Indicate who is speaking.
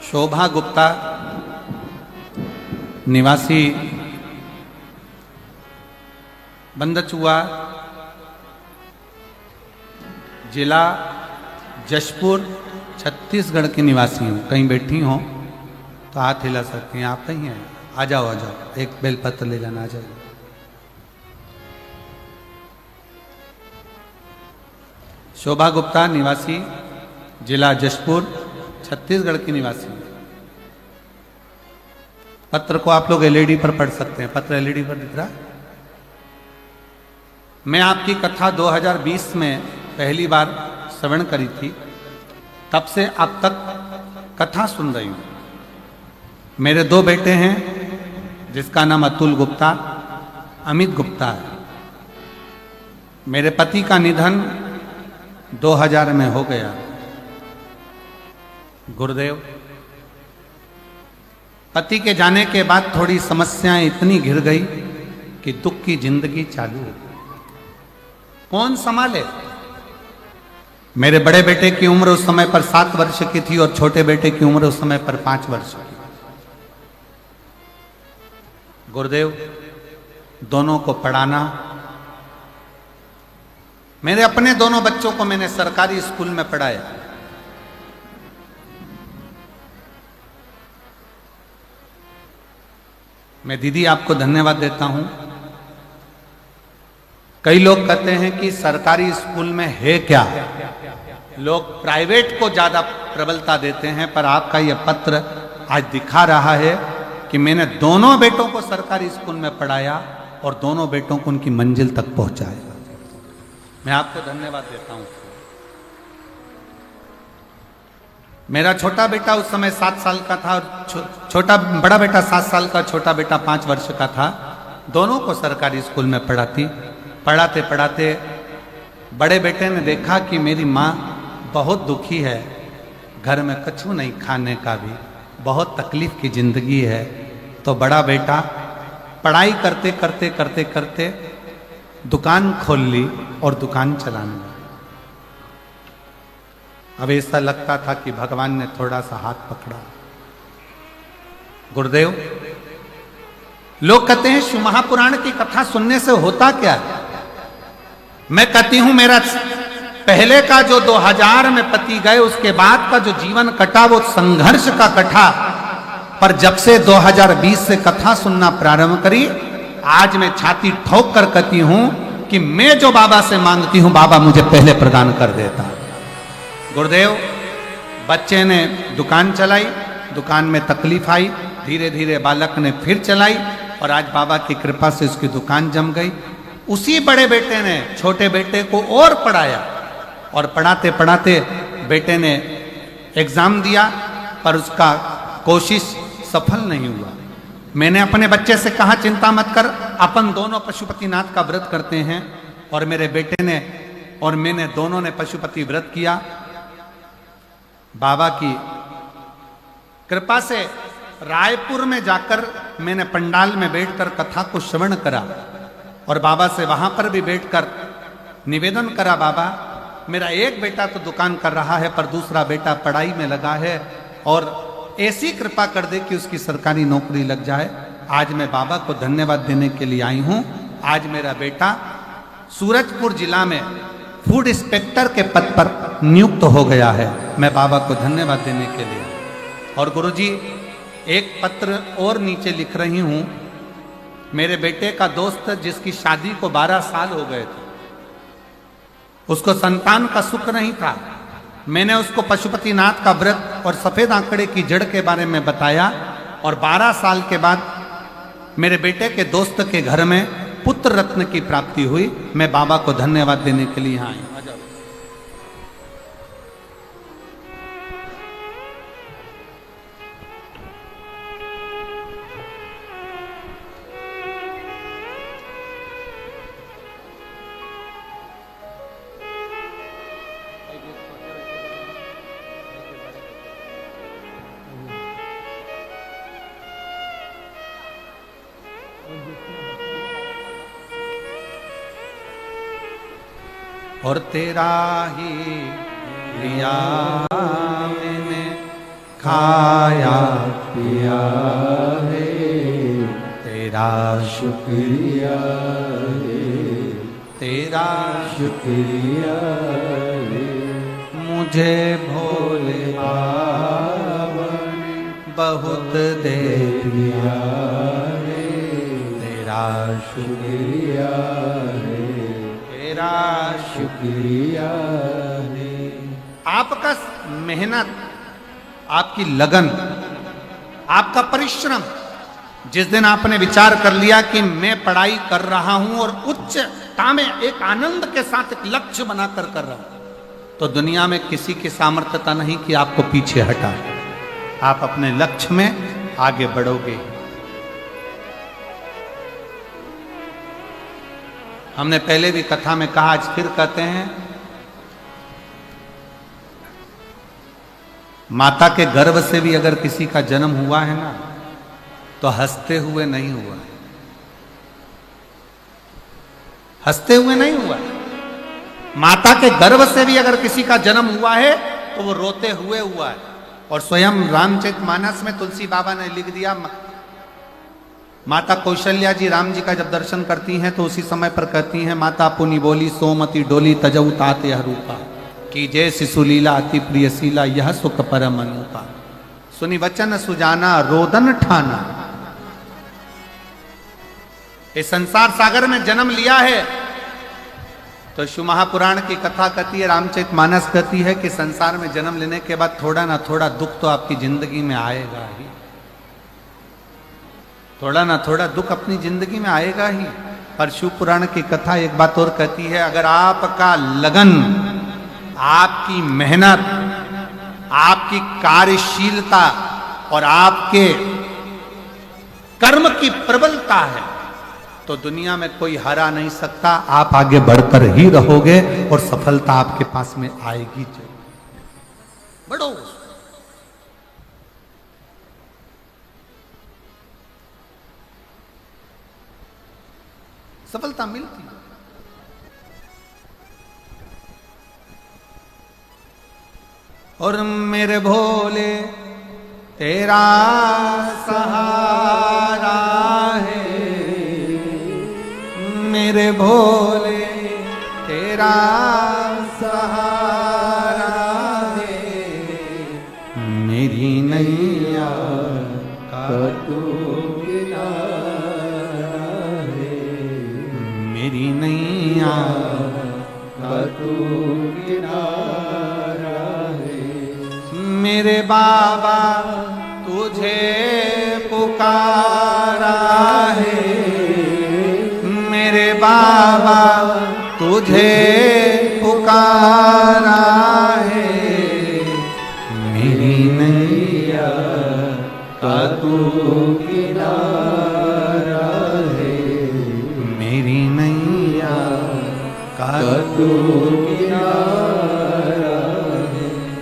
Speaker 1: शोभा गुप्ता निवासी बंदचुआ, जिला जशपुर, छत्तीसगढ़ की निवासी हूँ। कहीं बैठी हो तो हाथ हिला सकती हैं। आप कहीं हैं? आ जाओ आ जाओ, एक बेलपत्र ले जाना। आ जाइए। शोभा गुप्ता निवासी, जिला जशपुर, छत्तीसगढ़ की निवासी। पत्र को आप लोग एलईडी पर पढ़ सकते हैं। पत्र एलईडी पर दिख रहा है। मैं आपकी कथा 2020 में पहली बार श्रवण करी थी, तब से अब तक कथा सुन रही हूं। मेरे दो बेटे हैं, जिसका नाम अतुल गुप्ता, अमित गुप्ता है। मेरे पति का निधन 2000 में हो गया। गुरुदेव, पति के जाने के बाद थोड़ी समस्याएं इतनी घिर गई कि दुख की जिंदगी चालू हो गई। कौन संभाले? मेरे बड़े बेटे की उम्र उस समय पर 7 वर्ष की थी और छोटे बेटे की उम्र उस समय पर 5 वर्ष की। गुरुदेव, दोनों को पढ़ाना, मेरे अपने दोनों बच्चों को मैंने सरकारी स्कूल में पढ़ाया। मैं दीदी आपको धन्यवाद देता हूं। कई लोग कहते हैं कि सरकारी स्कूल में है क्या, लोग प्राइवेट को ज्यादा प्रबलता देते हैं, पर आपका यह पत्र आज दिखा रहा है कि मैंने दोनों बेटों को सरकारी स्कूल में पढ़ाया और दोनों बेटों को उनकी मंजिल तक पहुंचाया। मैं आपको धन्यवाद देता हूं। मेरा छोटा बेटा उस समय 7 साल का था और बड़ा बेटा 7 साल का, छोटा बेटा 5 वर्ष का था। दोनों को सरकारी स्कूल में पढ़ाते पढ़ाते बड़े बेटे ने देखा कि मेरी माँ बहुत दुखी है, घर में कछु नहीं खाने का भी, बहुत तकलीफ की जिंदगी है। तो बड़ा बेटा पढ़ाई करते करते करते करते दुकान खोल ली और दुकान चलाने लगा। अब ऐसा लगता था कि भगवान ने थोड़ा सा हाथ पकड़ा। गुरुदेव, लोग कहते हैं शिव महापुराण की कथा सुनने से होता क्या है? मैं कहती हूं, मेरा पहले का जो 2000 में पति गए, उसके बाद का जो जीवन कटा वो संघर्ष का कटा। पर जब से 2020 से कथा सुनना प्रारंभ करी, आज मैं छाती ठोक कर कहती हूं कि मैं जो बाबा से मांगती हूं, बाबा मुझे पहले प्रदान कर देता। गुरुदेव, बच्चे ने दुकान चलाई, दुकान में तकलीफ आई, धीरे धीरे बालक ने फिर चलाई और आज बाबा की कृपा से उसकी दुकान जम गई। उसी बड़े बेटे ने छोटे बेटे को और पढ़ाया और पढ़ाते पढ़ाते बेटे ने एग्जाम दिया, पर उसका कोशिश सफल नहीं हुआ। मैंने अपने बच्चे से कहा, चिंता मत कर, अपन दोनों पशुपतिनाथ का व्रत करते हैं। और मेरे बेटे ने और मैंने दोनों ने पशुपति व्रत किया। बाबा की कृपा से रायपुर में जाकर मैंने पंडाल में बैठकर कथा को श्रवण करा और बाबा से वहां पर भी बैठकर निवेदन करा, बाबा मेरा एक बेटा तो दुकान कर रहा है पर दूसरा बेटा पढ़ाई में लगा है, और ऐसी कृपा कर दे कि उसकी सरकारी नौकरी लग जाए। आज मैं बाबा को धन्यवाद देने के लिए आई हूं। आज मेरा बेटा सूरजपुर जिला में फूड इंस्पेक्टर के पद पर नियुक्त हो गया है। मैं बाबा को धन्यवाद देने के लिए। और गुरुजी, एक पत्र और नीचे लिख रही हूं। मेरे बेटे का दोस्त, जिसकी शादी को 12 साल हो गए थे, उसको संतान का सुख नहीं था। मैंने उसको पशुपतिनाथ का व्रत और सफेद आंकड़े की जड़ के बारे में बताया और 12 साल के बाद मेरे बेटे के दोस्त के घर में पुत्र रत्न की प्राप्ति हुई। मैं बाबा को धन्यवाद देने के लिए यहाँ आई। और तेरा ही लिया मैंने खाया
Speaker 2: पिया है,
Speaker 1: तेरा
Speaker 2: शुक्रिया है,
Speaker 1: तेरा
Speaker 2: शुक्रिया है।
Speaker 1: मुझे भोले
Speaker 2: बाबा ने
Speaker 1: बहुत दे
Speaker 2: दिया है,
Speaker 1: तेरा
Speaker 2: शुक्रिया है,
Speaker 1: तेरा
Speaker 2: शुक्रिया है।
Speaker 1: आपका मेहनत, आपकी लगन, आपका परिश्रम, जिस दिन आपने विचार कर लिया कि मैं पढ़ाई कर रहा हूं और उच्चता में एक आनंद के साथ एक लक्ष्य बनाकर कर रहा हूं, तो दुनिया में किसी की सामर्थ्यता नहीं कि आपको पीछे हटा। आप अपने लक्ष्य में आगे बढ़ोगे। हमने पहले भी कथा में कहा, आज फिर कहते हैं, माता के गर्भ से भी अगर किसी का जन्म हुआ है ना, तो हंसते हुए नहीं हुआ है, हंसते हुए नहीं हुआ है। माता के गर्भ से भी अगर किसी का जन्म हुआ है तो वो रोते हुए हुआ है। और स्वयं रामचरितमानस में तुलसी बाबा ने लिख दिया, माता कौशल्या जी राम जी का जब दर्शन करती हैं तो उसी समय पर कहती हैं, माता पुनि बोली सोमति डोली तजऊ तात यह रूपा, कि जय शिशुलीला अति प्रियशीला यह सुख परम अनुपा, सुनी वचन सुजाना रोदन ठाना। इस संसार सागर में जन्म लिया है तो शिव महापुराण की कथा कहती है, रामचरितमानस कहती है कि संसार में जन्म लेने के बाद थोड़ा ना थोड़ा दुख तो आपकी जिंदगी में आएगा ही, थोड़ा ना थोड़ा दुख अपनी जिंदगी में आएगा ही। पर शिव पुराण की कथा एक बात और कहती है, अगर आपका लगन, आपकी मेहनत, आपकी कार्यशीलता और आपके कर्म की प्रबलता है तो दुनिया में कोई हरा नहीं सकता। आप आगे बढ़कर ही रहोगे और सफलता आपके पास में आएगी। बढ़ो। सफलता मिलती है। और मेरे भोले तेरा सहारा है, मेरे भोले तेरा सहारा है, मेरी नैया का तू किनारा है, मेरी नैया का तू किनारा है। मेरे बाबा तुझे पुकारा है, मेरे बाबा तुझे पुकारा है, मेरी नैया का तू किनारा है, मेरी नैया का तू किनारा